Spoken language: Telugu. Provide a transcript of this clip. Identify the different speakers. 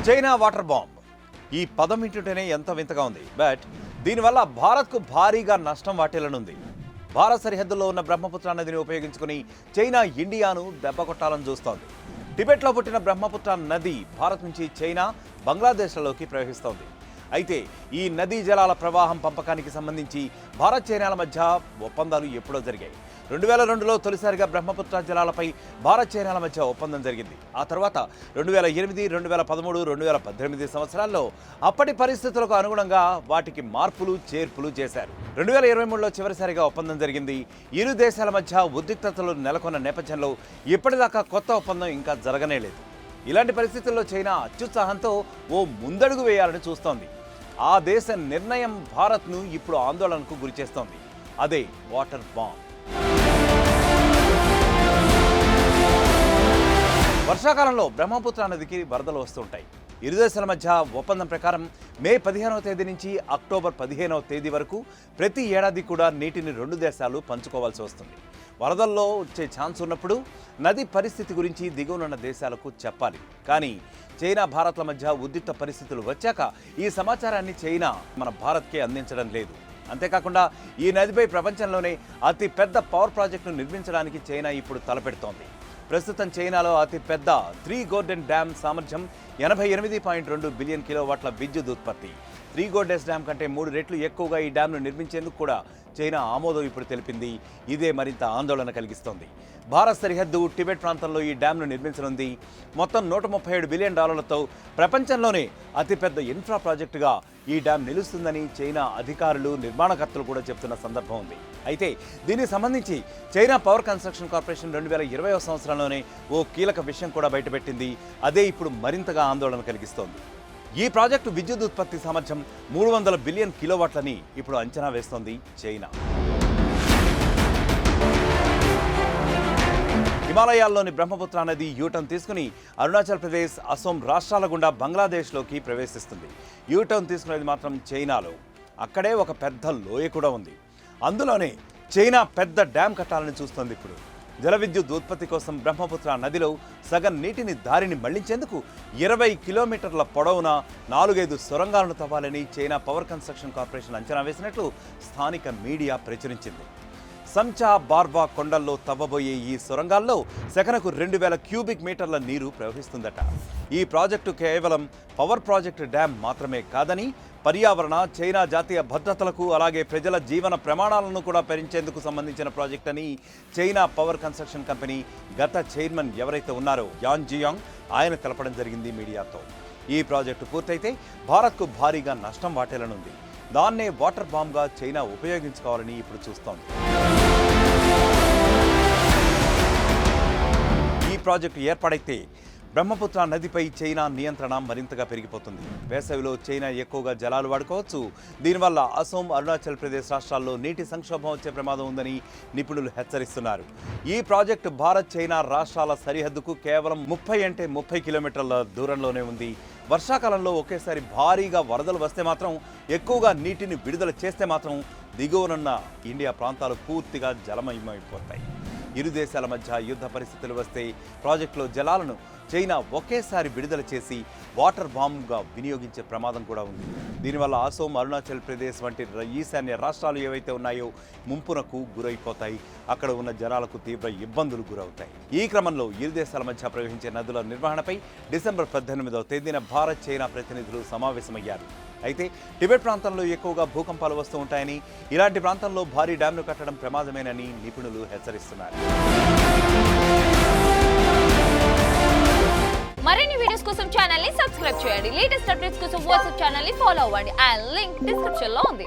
Speaker 1: చైనా వాటర్ బాంబ్ ఈ పదం వింటుంటేనే ఎంత వింతగా ఉంది. బట్ దీనివల్ల భారత్కు భారీగా నష్టం వాటిల్లనుంది. భారత్ సరిహద్దుల్లో ఉన్న బ్రహ్మపుత్ర నదిని ఉపయోగించుకుని చైనా ఇండియాను దెబ్బకొట్టాలని చూస్తోంది. టిబెట్లో పుట్టిన బ్రహ్మపుత్ర నది భారత్ నుంచి చైనా, బంగ్లాదేశ్లలోకి ప్రవహిస్తోంది. అయితే ఈ నదీ జలాల ప్రవాహం పంపకానికి సంబంధించి భారత్ చైనాల మధ్య ఒప్పందాలు ఎప్పుడో జరిగాయి. 2002లో తొలిసారిగా బ్రహ్మపుత్ర జలాలపై భారత్ చైనాల మధ్య ఒప్పందం జరిగింది. ఆ తర్వాత 2008, 2013, 2018 సంవత్సరాల్లో అప్పటి పరిస్థితులకు అనుగుణంగా వాటికి మార్పులు చేర్పులు చేశారు. 2023లో చివరిసారిగా ఒప్పందం జరిగింది. ఇరు దేశాల మధ్య ఉద్రిక్తతలు నెలకొన్న నేపథ్యంలో ఇప్పటిదాకా కొత్త ఒప్పందం ఇంకా జరగనే లేదు. ఇలాంటి పరిస్థితుల్లో చైనా అత్యుత్సాహంతో ఓ ముందడుగు వేయాలని చూస్తోంది. ఆ దేశ నిర్ణయం భారత్ను ఇప్పుడు ఆందోళనకు గురిచేస్తోంది. అదే వాటర్ బాంబ్. వర్షాకాలంలో బ్రహ్మపుత్ర నదికి వరదలు వస్తుంటాయి. ఇరు దేశాల మధ్య ఒప్పందం ప్రకారం మే 15వ తేదీ నుంచి అక్టోబర్ 15వ తేదీ వరకు ప్రతి ఏడాది కూడా నీటిని 2 దేశాలు పంచుకోవాల్సి వస్తుంది. వరదల్లో వచ్చే ఛాన్స్ ఉన్నప్పుడు నది పరిస్థితి గురించి దిగువనున్న దేశాలకు చెప్పాలి. కానీ చైనా, భారత్ల మధ్య ఉద్రిక్త పరిస్థితులు వచ్చాక ఈ సమాచారాన్ని చైనా మన భారత్కే అందించడం లేదు. అంతేకాకుండా ఈ నదిపై ప్రపంచంలోనే అతి పెద్ద పవర్ ప్రాజెక్టును నిర్మించడానికి చైనా ఇప్పుడు తలపెడుతోంది. ప్రస్తుతం చైనాలో అతిపెద్ద త్రీ గోర్డెన్ డ్యామ్ సామర్థ్యం 88.2 బిలియన్ కిలోవాట్ల విద్యుత్ ఉత్పత్తి. త్రీ గోర్డెన్స్ డ్యామ్ కంటే 3 రెట్లు ఎక్కువగా ఈ డ్యామ్ను నిర్మించేందుకు కూడా చైనా ఆమోదం ఇప్పుడు తెలిపింది. ఇదే మరింత ఆందోళన కలిగిస్తోంది. భారత్ సరిహద్దు టిబెట్ ప్రాంతంలో ఈ డ్యామ్ను నిర్మించనుంది. మొత్తం $137 బిలియన్ ప్రపంచంలోనే అతిపెద్ద ఇన్ఫ్రా ప్రాజెక్టుగా ఈ డ్యామ్ నిలుస్తుందని చైనా అధికారులు, నిర్మాణకర్తలు కూడా చెప్తున్న సందర్భం ఉంది. అయితే దీనికి సంబంధించి చైనా పవర్ కన్స్ట్రక్షన్ కార్పొరేషన్ 2020వ సంవత్సరంలోనే ఓ కీలక విషయం కూడా బయటపెట్టింది. అదే ఇప్పుడు మరింతగా ఆందోళన కలిగిస్తోంది. ఈ ప్రాజెక్టు విద్యుత్ ఉత్పత్తి సామర్థ్యం 300 బిలియన్ కిలోవాట్లని ఇప్పుడు అంచనా వేస్తోంది చైనా. హిమాలయాల్లోని బ్రహ్మపుత్ర నది యూటర్న్ తీసుకుని అరుణాచల్ ప్రదేశ్, అసోం రాష్ట్రాల గుండా బంగ్లాదేశ్లోకి ప్రవేశిస్తుంది. యూటర్న్ తీసుకునేది మాత్రం చైనాలో. అక్కడే ఒక పెద్ద లోయ కూడా ఉంది. అందులోనే చైనా పెద్ద డ్యామ్ కట్టాలని చూస్తోంది. ఇప్పుడు జల విద్యుత్ ఉత్పత్తి కోసం బ్రహ్మపుత్ర నదిలో సగం నీటిని దారిని మళ్లించేందుకు 20 కిలోమీటర్ల పొడవున 4-5 సొరంగాలను తవ్వాలని చైనా పవర్ కన్స్ట్రక్షన్ కార్పొరేషన్ అంచనా వేసినట్లు స్థానిక మీడియా ప్రచురించింది. సంచా బార్బా కొండల్లో తవ్వబోయే ఈ సొరంగాల్లో సెకనుకు 2000 క్యూబిక్ మీటర్ల నీరు ప్రవహిస్తుందట. ఈ ప్రాజెక్టు కేవలం పవర్ ప్రాజెక్టు డ్యామ్ మాత్రమే కాదని, పర్యావరణ, చైనా జాతీయ భద్రతలకు, అలాగే ప్రజల జీవన ప్రమాణాలను కూడా పెంచేందుకు సంబంధించిన ప్రాజెక్ట్ అని చైనా పవర్ కన్స్ట్రక్షన్ కంపెనీ గత చైర్మన్ ఎవరైతే ఉన్నారో యాన్ జియాంగ్ ఆయన తెలపడం జరిగింది మీడియాతో. ఈ ప్రాజెక్టు పూర్తయితే భారత్కు భారీగా నష్టం వాటిల్లనుంది. దాన్నే వాటర్ బాంబ్గా చైనా ఉపయోగించుకోవాలని ఇప్పుడు చూస్తోంది. ఈ ప్రాజెక్టు ఏర్పడైతే బ్రహ్మపుత్ర నదిపై చైనా నియంత్రణ మరింతగా పెరిగిపోతుంది. వేసవిలో చైనా ఎక్కువగా జలాలు వాడుకోవచ్చు. దీనివల్ల అసోం, అరుణాచల్ ప్రదేశ్ రాష్ట్రాల్లో నీటి సంక్షోభం వచ్చే ప్రమాదం ఉందని నిపుణులు హెచ్చరిస్తున్నారు. ఈ ప్రాజెక్టు భారత్, చైనా రాష్ట్రాల సరిహద్దుకు కేవలం 30 కిలోమీటర్ల దూరంలోనే ఉంది. వర్షాకాలంలో ఒకేసారి భారీగా వరదలు వస్తే మాత్రం, ఎక్కువగా నీటిని విడుదల చేస్తే మాత్రం దిగువనున్న ఇండియా ప్రాంతాలు పూర్తిగా జలమయమైపోతాయి. ఇరు దేశాల మధ్య యుద్ధ పరిస్థితులు వస్తే ప్రాజెక్టులో జలాలను చైనా ఒకేసారి విడుదల చేసి వాటర్ బాంబ్గా వినియోగించే ప్రమాదం కూడా ఉంది. దీనివల్ల అసోం, అరుణాచల్ ప్రదేశ్ వంటి ఈశాన్య రాష్ట్రాలు ఏవైతే ఉన్నాయో ముంపునకు గురైపోతాయి. అక్కడ ఉన్న జనాలకు తీవ్ర ఇబ్బందులు గురవుతాయి. ఈ క్రమంలో ఇరు దేశాల మధ్య ప్రవహించే నదుల నిర్వహణపై డిసెంబర్ 18వ తేదీన భారత్, చైనా ప్రతినిధులు సమావేశమయ్యారు. అయితే టిబెట్ ప్రాంతంలో ఎక్కువగా భూకంపాలు వస్తూ ఉంటాయని, ఇలాంటి ప్రాంతంలో భారీ డ్యామ్ను కట్టడం ప్రమాదమేనని నిపుణులు హెచ్చరిస్తున్నారు.
Speaker 2: మరిన్ని వీడియోస్ కోసం ఛానల్ ని సబ్స్క్రైబ్ చేయండి. లేటెస్ట్ అప్డేట్స్ కోసం వాట్సాప్ ఛానల్ ని ఫాలో అవ్వండి. ఆ లింక్ డిస్క్రిప్షన్ లో ఉంది.